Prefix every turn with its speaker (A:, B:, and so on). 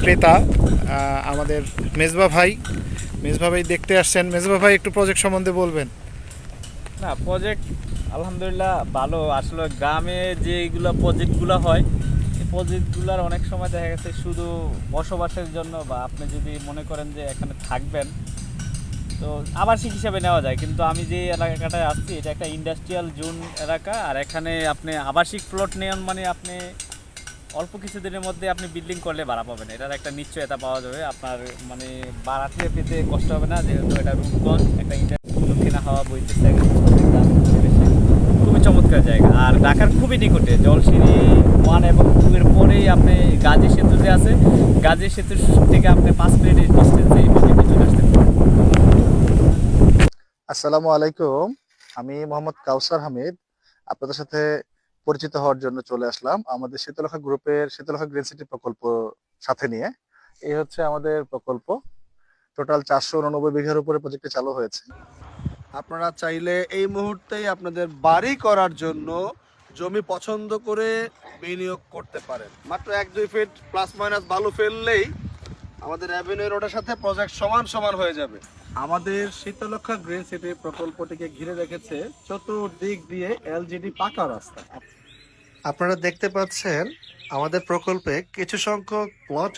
A: ক্রেতা আমাদের মেজবা ভাই। মেজবা ভাই দেখতে আসছেন। মেজবা ভাই একটু প্রজেক্ট সম্বন্ধে বলবেন।
B: না, প্রজেক্ট আলহামদুলিল্লাহ ভালো। আসলে গ্রামে যেগুলো প্রজেক্টগুলো হয়, এই প্রজেক্টগুলোর অনেক সময় দেখা গেছে শুধু বসবাসের জন্য, বা আপনি যদি মনে করেন যে এখানে থাকবেন, তো আবাসিক হিসাবে নেওয়া যায়। কিন্তু আমি যে এলাকাটায় আসছি, এটা একটা ইন্ডাস্ট্রিয়াল জোন এলাকা। আর এখানে আপনি আবাসিক প্লট নেন মানে আপনি অল্প কিছুদিনের মধ্যে আপনি বিল্ডিং করলে ভাড়া পাবেন, এটার একটা নিশ্চয়তা পাওয়া যাবে। আপনার মানে ভাড়াতে পেতে কষ্ট হবে না, যেহেতু এটা রূপগঞ্জ, একটা দক্ষিণা হাওয়া বইতেছে গ্রাম পরিবেশে। খুবই চমৎকার জায়গা, আর ঢাকার খুবই নিকটে। জলসিঁড়ি 1 এবং 2 এর পরেই আপনি গাজী সেতু যে আছে, গাজী সেতু থেকে আপনি 5 মিনিটের ডিস্টেন্সে এই প্রজেক্টে চলে আসতে পারেন।
C: আসসালামু আলাইকুম। আমি মোহাম্মদ কাউসার হামিদ আপনাদের সাথে পরিচিত হওয়ার জন্য চলে আসলাম আমাদের শীতলক্ষা গ্রুপের শীতলক্ষা গ্রিন সিটি প্রকল্প সাথে নিয়ে। এই হচ্ছে আমাদের প্রকল্প। টোটাল 489 বিঘার উপরে প্রজেক্টটি চালু হয়েছে।
D: আপনারা চাইলে এই মুহূর্তেই আপনাদের বাড়ি করার জন্য জমি পছন্দ করে বিনিয়োগ করতে পারেন। মাত্র 1-2 ফিট প্লাস মাইনাস বালু ফেললেই আমাদের অ্যাভিনিউ রোডের সাথে প্রজেক্ট সমান সমান হয়ে যাবে। আমাদের শীতলক্ষা গ্রিন সিটি প্রকল্পটিকে ঘিরে রেখেছে চতুর্দিক দিয়ে এলজিডি পাকা রাস্তা।
A: আপনারা দেখতে পাচ্ছেন আমাদের প্রকল্পে কিছু সংখ্যক প্লট